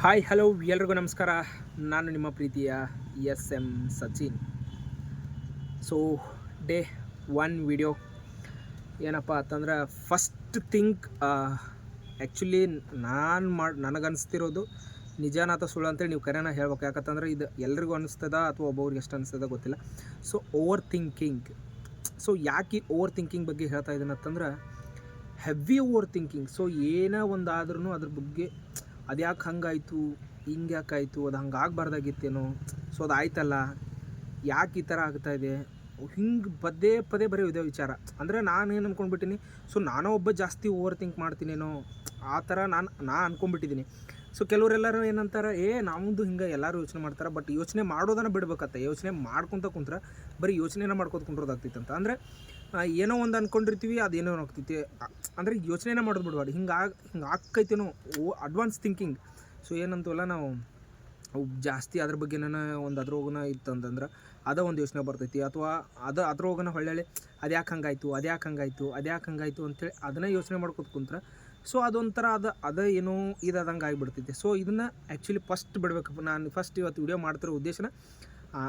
Hi hello ಎಲ್ರಿಗೂ ನಮಸ್ಕಾರ. ನಾನು ನಿಮ್ಮ ಪ್ರೀತಿಯ S Sachin. So day 1 video ಏನಪ್ಪ ಅಂತಂದ್ರೆ ಫಸ್ಟ್ ಥಿಂಕ್ ಆ್ಯಕ್ಚುಲಿ ನನಗನ್ನಿಸ್ತಿರೋದು ನಿಜಾನ ಅಥವಾ ಸುಳ್ಳು ಅಂತೇಳಿ ನೀವು ಕರೆನ ಹೇಳ್ಬೇಕು. ಯಾಕಂತಂದ್ರೆ ಇದು ಎಲ್ರಿಗೂ ಅನ್ನಿಸ್ತದ ಅಥವಾ ಒಬ್ಬೊಬ್ರಿಗೆ ಎಷ್ಟು ಅನ್ನಿಸ್ತದ ಗೊತ್ತಿಲ್ಲ. So over thinking. ಸೊ ಯಾಕೆ ಓವರ್ ಥಿಂಕಿಂಗ್ ಬಗ್ಗೆ ಹೇಳ್ತಾ ಇದ್ದೀನಿ ಅಂತಂದ್ರೆ ಹೆವಿ ಓವರ್ ಥಿಂಕಿಂಗ್. ಸೊ ಏನೋ ಒಂದು ಆದ್ರೂ ಅದ್ರ ಬಗ್ಗೆ ಅದು ಯಾಕೆ ಹಂಗಾಯಿತು, ಹಿಂಗೆ ಯಾಕಾಯಿತು, ಅದು ಹಂಗೆ ಆಗಬಾರ್ದಾಗಿತ್ತೇನೋ, ಸೊ ಅದು ಆಯ್ತಲ್ಲ, ಯಾಕೆ ಈ ಥರ ಆಗ್ತಾಯಿದೆ, ಹಿಂಗೆ ಪದೇ ಪದೇ ಬರೀ ಇದೇ ವಿಚಾರ. ಅಂದರೆ ನಾನೇನು ಅಂದ್ಕೊಂಡ್ಬಿಟ್ಟಿನಿ, ಸೊ ನಾನೋ ಒಬ್ಬ ಜಾಸ್ತಿ ಓವರ್ ಥಿಂಕ್ ಮಾಡ್ತೀನೇನೋ ಆ ಥರ ನಾನು ಅಂದ್ಕೊಂಡ್ಬಿಟ್ಟಿದ್ದೀನಿ. ಸೊ ಕೆಲವರೆಲ್ಲರೂ ಏನಂತಾರೆ, ನಮ್ಮದು ಹಿಂಗೆ ಎಲ್ಲರೂ ಯೋಚನೆ ಮಾಡ್ತಾರೆ. ಬಟ್ ಯೋಚನೆ ಮಾಡೋದನ್ನು ಬಿಡ್ಬೇಕತ್ತ. ಯೋಚನೆ ಮಾಡ್ಕೊತ ಕುಂತ್ರೆ ಬರೀ ಯೋಚನೆನ ಮಾಡ್ಕೊತ ಕುಂಟ್ರೋದಾಗ್ತಿತ್ತಂತ. ಅಂದರೆ ಏನೋ ಒಂದು ಅಂದ್ಕೊಂಡಿರ್ತೀವಿ, ಅದೇನೋ ಆಗ್ತೈತಿ. ಅಂದರೆ ಯೋಚನೆನೇ ಮಾಡೋದು ಬಿಡ್ಬಾರ್ದು. ಹಿಂಗೆ ಆಕ್ಕೈತೇನೋ ಅಡ್ವಾನ್ಸ್ ಥಿಂಕಿಂಗ್. ಸೊ ಏನಂತವಲ್ಲ ನಾವು ಜಾಸ್ತಿ ಅದ್ರ ಬಗ್ಗೆನೇ ಒಂದು ಅದ್ರೋಗನ ಇತ್ತಂತಂದ್ರೆ ಅದೇ ಒಂದು ಯೋಚನೆ ಬರ್ತೈತಿ. ಅಥವಾ ಅದ್ರೋಗನ ಹೊಳ್ಳೆ ಅದು ಯಾಕೆ ಹಂಗಾಯಿತು ಅಂತೇಳಿ ಅದನ್ನೇ ಯೋಚನೆ ಮಾಡ್ಕೊತ ಕುಂತ್ರೆ ಸೊ ಅದೊಂಥರ ಅದೇ ಏನೋ ಇದಂಗೆ ಆಗಿಬಿಡ್ತೈತಿ. ಸೊ ಇದನ್ನು ಆ್ಯಕ್ಚುಲಿ ಫಸ್ಟ್ ಬಿಡ್ಬೇಕಪ್ಪ. ನಾನು ಫಸ್ಟ್ ಇವತ್ತು ವಿಡಿಯೋ ಮಾಡ್ತಿರೋ ಉದ್ದೇಶನ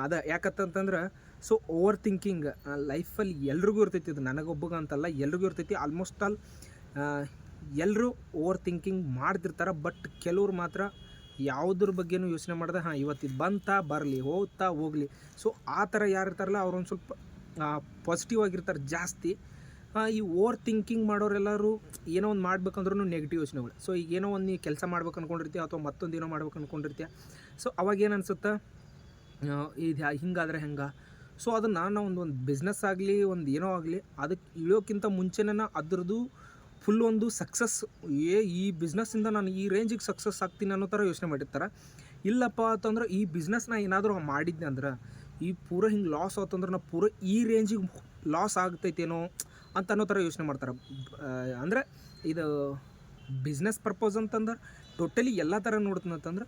ಅದ. ಯಾಕಂತಂದ್ರೆ ಸೊ ಓವರ್ ಥಿಂಕಿಂಗ್ ಲೈಫಲ್ಲಿ ಎಲ್ರಿಗೂ ಇರ್ತೈತಿ. ಇದು ನನಗೊಬ್ಬಗ ಅಂತಲ್ಲ, ಎಲ್ರಿಗೂ ಇರ್ತೈತಿ. ಆಲ್ಮೋಸ್ಟ್ ಆಲ್ ಎಲ್ಲರೂ ಓವರ್ ಥಿಂಕಿಂಗ್ ಮಾಡ್ತಿರ್ತಾರೆ. ಬಟ್ ಕೆಲವ್ರು ಮಾತ್ರ ಯಾವುದ್ರ ಬಗ್ಗೆನೂ ಯೋಚನೆ ಮಾಡಿದೆ, ಇವತ್ತಿದು ಬಂತಾ ಬರಲಿ, ಹೋಗಲಿ. ಸೊ ಆ ಥರ ಯಾರು ಇರ್ತಾರಲ್ಲ ಅವ್ರು ಒಂದು ಸ್ವಲ್ಪ ಪಾಸಿಟಿವ್ ಆಗಿರ್ತಾರೆ ಜಾಸ್ತಿ. ಈ ಓವರ್ ಥಿಂಕಿಂಗ್ ಮಾಡೋರೆಲ್ಲರೂ ಏನೋ ಒಂದು ಮಾಡ್ಬೇಕಂದ್ರೂ ನೆಗೆಟಿವ್ ಯೋಚನೆಗಳು. ಸೊ ಈಗ ಏನೋ ಒಂದು ನೀವು ಕೆಲಸ ಮಾಡ್ಬೇಕು ಅಂದ್ಕೊಂಡಿರ್ತೀಯ ಅಥವಾ ಮತ್ತೊಂದು ಏನೋ ಮಾಡ್ಬೇಕು ಅಂದ್ಕೊಂಡಿರ್ತೀಯ. ಸೊ ಅವಾಗೇನು ಅನಿಸುತ್ತೆ, ಇದು ಹಿಂಗಾದರೆ ಹೆಂಗೆ. ಸೊ ಅದನ್ನು ನಾವು ಒಂದು ಬಿಸ್ನೆಸ್ ಆಗಲಿ ಒಂದು ಏನೋ ಆಗಲಿ ಅದಕ್ಕೆ ಇಳಿಯೋಕ್ಕಿಂತ ಮುಂಚೆನೇ ಅದ್ರದ್ದು ಫುಲ್ ಒಂದು ಸಕ್ಸಸ್, ಈ ಬಿಸ್ನೆಸ್ಸಿಂದ ನಾನು ಈ ರೇಂಜಿಗೆ ಸಕ್ಸಸ್ ಆಗ್ತೀನಿ ಅನ್ನೋ ಥರ ಯೋಚನೆ ಮಾಡಿರ್ತಾರೆ. ಇಲ್ಲಪ್ಪ ಅಂತಂದ್ರೆ ಈ ಬಿಸ್ನೆಸ್ನ ಏನಾದರೂ ಮಾಡಿದ್ದೆ ಅಂದ್ರೆ ಈ ಪೂರ ಹಿಂಗೆ ಲಾಸ್ ಆತಂದ್ರೆ ನಾವು ಪೂರ ಈ ರೇಂಜಿಗೆ ಲಾಸ್ ಆಗ್ತೈತೇನೋ ಅಂತ ಅನ್ನೋ ಥರ ಯೋಚನೆ ಮಾಡ್ತಾರೆ. ಅಂದರೆ ಇದು ಬಿಸ್ನೆಸ್ ಪರ್ಪಸ್ ಅಂತಂದ್ರೆ ಟೋಟಲಿ ಎಲ್ಲ ಥರ ನೋಡ್ತೀನಿ ಅಂತಂದ್ರೆ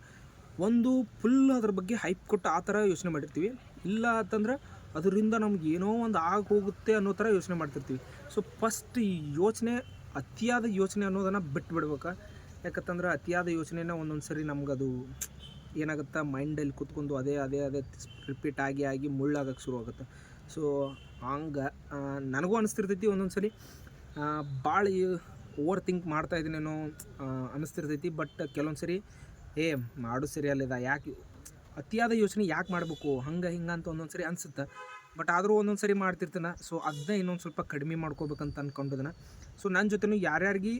ಒಂದು ಫುಲ್ ಅದ್ರ ಬಗ್ಗೆ ಹೈಪ್ ಕೊಟ್ಟು ಆ ಥರ ಯೋಚನೆ ಮಾಡಿರ್ತೀವಿ. ಇಲ್ಲ ಅಂತಂದ್ರೆ ಅದರಿಂದ ನಮ್ಗೆ ಏನೋ ಒಂದು ಹೋಗುತ್ತೆ ಅನ್ನೋ ಥರ ಯೋಚನೆ ಮಾಡ್ತಿರ್ತೀವಿ. ಸೊ ಫಸ್ಟ್ ಈ ಅತಿಯಾದ ಯೋಚನೆ ಅನ್ನೋದನ್ನು ಬಿಟ್ಬಿಡ್ಬೇಕು. ಯಾಕಂತಂದ್ರೆ ಅತಿಯಾದ ಯೋಚನೆನ ಒಂದೊಂದು ಸರಿ ನಮ್ಗದು ಏನಾಗುತ್ತೆ, ಮೈಂಡಲ್ಲಿ ಕೂತ್ಕೊಂಡು ಅದೇ ರಿಪೀಟ್ ಆಗಿ ಮುಳ್ಳಾಗಕ್ಕೆ ಶುರು ಆಗುತ್ತೆ. ಸೊ ಹಂಗೆ ನನಗೂ ಅನಿಸ್ತಿರ್ತೈತಿ ಒಂದೊಂದು ಸರಿ ಭಾಳ ಓವರ್ ಥಿಂಕ್ ಮಾಡ್ತಾಯಿದ್ದೀನೇನೋ ಅನ್ನಿಸ್ತಿರ್ತೈತಿ. ಬಟ್ ಕೆಲವೊಂದು ಸರಿ ಮಾಡು ಸರಿ ಅಲ್ಲಿದ, ಯಾಕೆ ಅತಿಯಾದ ಯೋಚನೆ ಯಾಕೆ ಮಾಡಬೇಕು ಹಿಂಗೆ ಅಂತ ಒಂದೊಂದು ಸರಿ ಅನಿಸುತ್ತೆ. ಬಟ್ ಆದರೂ ಒಂದೊಂದು ಸರಿ ಮಾಡ್ತಿರ್ತಾನೆ. ಸೊ ಅದನ್ನ ಇನ್ನೊಂದು ಸ್ವಲ್ಪ ಕಡಿಮೆ ಮಾಡ್ಕೋಬೇಕಂತ ಅಂದ್ಕೊಂಡಿದ್ದಾನೆ. ಸೊ ನನ್ನ ಜೊತೆನೂ ಯಾರ್ಯಾರಿಗೆ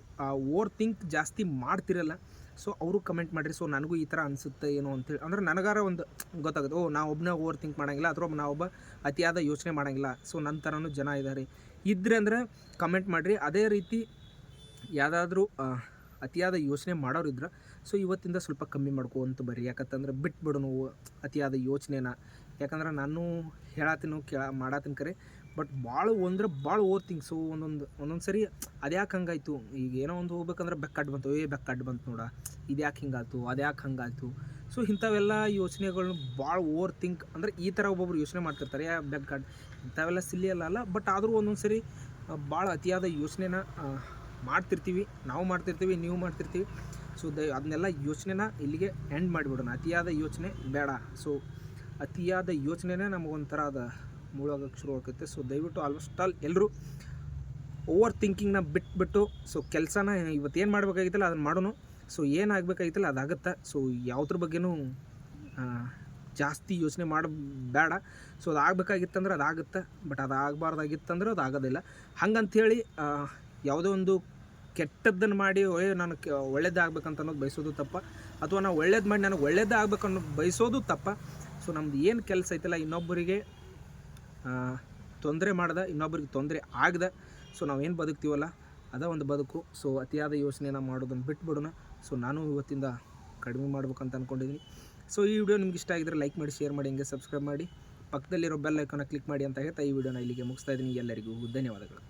ಓವರ್ ಥಿಂಕ್ ಜಾಸ್ತಿ ಮಾಡ್ತಿರಲ್ಲ ಸೊ ಅವರು ಕಮೆಂಟ್ ಮಾಡಿರಿ. ಸೊ ನನಗೂ ಈ ಥರ ಅನಿಸುತ್ತೆ ಏನೋ ಅಂತೇಳಿ. ಅಂದ್ರೆ ನನಗಾರ ಒಂದು ಗೊತ್ತಾಗುತ್ತೆ, ನಾ ಒಬ್ಬನೇ ಓವರ್ ಥಿಂಕ್ ಮಾಡೋಂಗಿಲ್ಲ ಅಥವಾ ನಾವೊಬ್ಬ ಅತಿಯಾದ ಯೋಚನೆ ಮಾಡೋಂಗಿಲ್ಲ. ಸೊ ನನ್ನ ಥರನೂ ಜನ ಇದ್ದಾರೆ ಇದ್ರೆ ಅಂದರೆ ಕಮೆಂಟ್ ಮಾಡಿರಿ. ಅದೇ ರೀತಿ ಯಾವುದಾದ್ರೂ ಅತಿಯಾದ ಯೋಚನೆ ಮಾಡೋರಿದ್ರೆ ಸೊ ಇವತ್ತಿಂದ ಸ್ವಲ್ಪ ಕಮ್ಮಿ ಮಾಡ್ಕೋವಂತ ಬರ್ರಿ. ಯಾಕಂತಂದ್ರೆ ಬಿಟ್ಬಿಡು ನಾವು ಅತಿಯಾದ ಯೋಚನೆನ. ಯಾಕಂದ್ರೆ ನಾನು ಹೇಳತ್ತೀನಿ ಮಾಡತ್ತೀನಿ ಕರೆ, ಬಟ್ ಭಾಳ ಓವರ್ ಥಿಂಕ್. ಸೊ ಒಂದೊಂದು ಸರಿ ಅದ್ಯಾಕೆ ಹಂಗಾಯ್ತು, ಈಗ ಏನೋ ಒಂದು ಹೋಗ್ಬೇಕಂದ್ರೆ ಬೆಕ್ಕಡ್ಡು ಬಂತು ನೋಡ, ಇದು ಯಾಕೆ ಹಿಂಗಾಯ್ತು, ಅದ್ಯಾಕೆ ಹಂಗಾಯ್ತು. ಸೊ ಇಂಥವೆಲ್ಲ ಯೋಚನೆಗಳನ್ನ ಭಾಳ ಓವರ್ ಥಿಂಕ್ ಅಂದರೆ ಈ ಥರ ಒಬ್ಬೊಬ್ರು ಯೋಚನೆ ಮಾಡ್ತಿರ್ತಾರೆ. ಬೆಕ್ಕಡ್ಡು ಇಂಥವೆಲ್ಲ ಸಿಲ್ಲಿ ಅಲ್ಲ. ಬಟ್ ಆದರೂ ಒಂದೊಂದು ಸರಿ ಭಾಳ ಅತಿಯಾದ ಯೋಚನೆನ ನಾವು ಮಾಡ್ತಿರ್ತೀವಿ, ನೀವು ಮಾಡ್ತಿರ್ತೀವಿ. ಸೊ ಅದನ್ನೆಲ್ಲ ಯೋಚನೆನ ಇಲ್ಲಿಗೆ ಎಂಡ್ ಮಾಡಿಬಿಡೋಣ. ಅತಿಯಾದ ಯೋಚನೆ ಬೇಡ. ಸೊ ಅತಿಯಾದ ಯೋಚನೆನೇ ನಮಗೊಂಥರ ಅದು ಮುಳುಗೋಕ್ಕೆ ಶುರು ಆಗುತ್ತೆ. ಸೊ ದಯವಿಟ್ಟು ಆಲ್ಮೋಸ್ಟ್ ಆಲ್ ಎಲ್ಲರೂ ಓವರ್ ಥಿಂಕಿಂಗ್ನ ಬಿಟ್ಬಿಟ್ಟು ಸೊ ಕೆಲಸನ ಇವತ್ತೇನು ಮಾಡಬೇಕಾಗಿತ್ತಲ್ಲ ಅದನ್ನು ಮಾಡೋಣ. ಸೊ ಏನಾಗಬೇಕಾಗಿತ್ತಲ್ಲ ಅದಾಗುತ್ತೆ. ಸೊ ಯಾವುದ್ರ ಬಗ್ಗೆನೂ ಜಾಸ್ತಿ ಯೋಚನೆ ಮಾಡಬೇಡ. ಸೊ ಅದು ಆಗಬೇಕಾಗಿತ್ತಂದ್ರೆ ಅದಾಗುತ್ತೆ. ಬಟ್ ಅದು ಆಗಬಾರ್ದಾಗಿತ್ತಂದ್ರೆ ಅದು ಆಗೋದಿಲ್ಲ. ಹಂಗಂಥೇಳಿ ಯಾವುದೋ ಒಂದು ಕೆಟ್ಟದ್ದನ್ನು ಮಾಡಿ ನನಗೆ ಒಳ್ಳೇದಾಗಬೇಕಂತ ಅನ್ನೋದು ಬಯಸೋದು ತಪ್ಪ. ಅಥವಾ ನಾವು ಒಳ್ಳೇದು ಮಾಡಿ ನನಗೆ ಒಳ್ಳೇದೇ ಆಗ್ಬೇಕು ಅನ್ನೋದು ಬಯಸೋದು ತಪ್ಪ. ಸೊ ನಮ್ದು ಏನು ಕೆಲಸ ಐತಲ್ಲ, ಇನ್ನೊಬ್ಬರಿಗೆ ತೊಂದರೆ ಇನ್ನೊಬ್ಬರಿಗೆ ತೊಂದರೆ ಆಗದೆ ಸೊ ನಾವೇನು ಬದುಕ್ತೀವಲ್ಲ ಅದೇ ಒಂದು ಬದುಕು. ಸೊ ಅತಿಯಾದ ಯೋಚನೆನ ಮಾಡೋದನ್ನು ಬಿಟ್ಬಿಡೋಣ. ಸೊ ನಾನು ಇವತ್ತಿಂದ ಕಡಿಮೆ ಮಾಡ್ಬೇಕಂತ ಅಂದ್ಕೊಂಡಿದ್ದೀನಿ. ಸೊ ಈ ವಿಡಿಯೋ ನಿಮ್ಗೆ ಇಷ್ಟ ಆಗಿದ್ರೆ ಲೈಕ್ ಮಾಡಿ, ಶೇರ್ ಮಾಡಿ, ಹಂಗೆ ಸಬ್ಸ್ಕ್ರೈಬ್ ಮಾಡಿ, ಪಕ್ಕದಲ್ಲಿರೋ ಬೆಲ್ ಐಕಾನ ಕ್ಲಿಕ್ ಮಾಡಿ ಅಂತ ಹೇಳ್ತಾ ಈ ವಿಡಿಯೋನ ಇಲ್ಲಿಗೆ ಮುಗಿಸ್ತಾ ಇದ್ದೀನಿ. ಎಲ್ಲರಿಗೂ ಧನ್ಯವಾದಗಳು.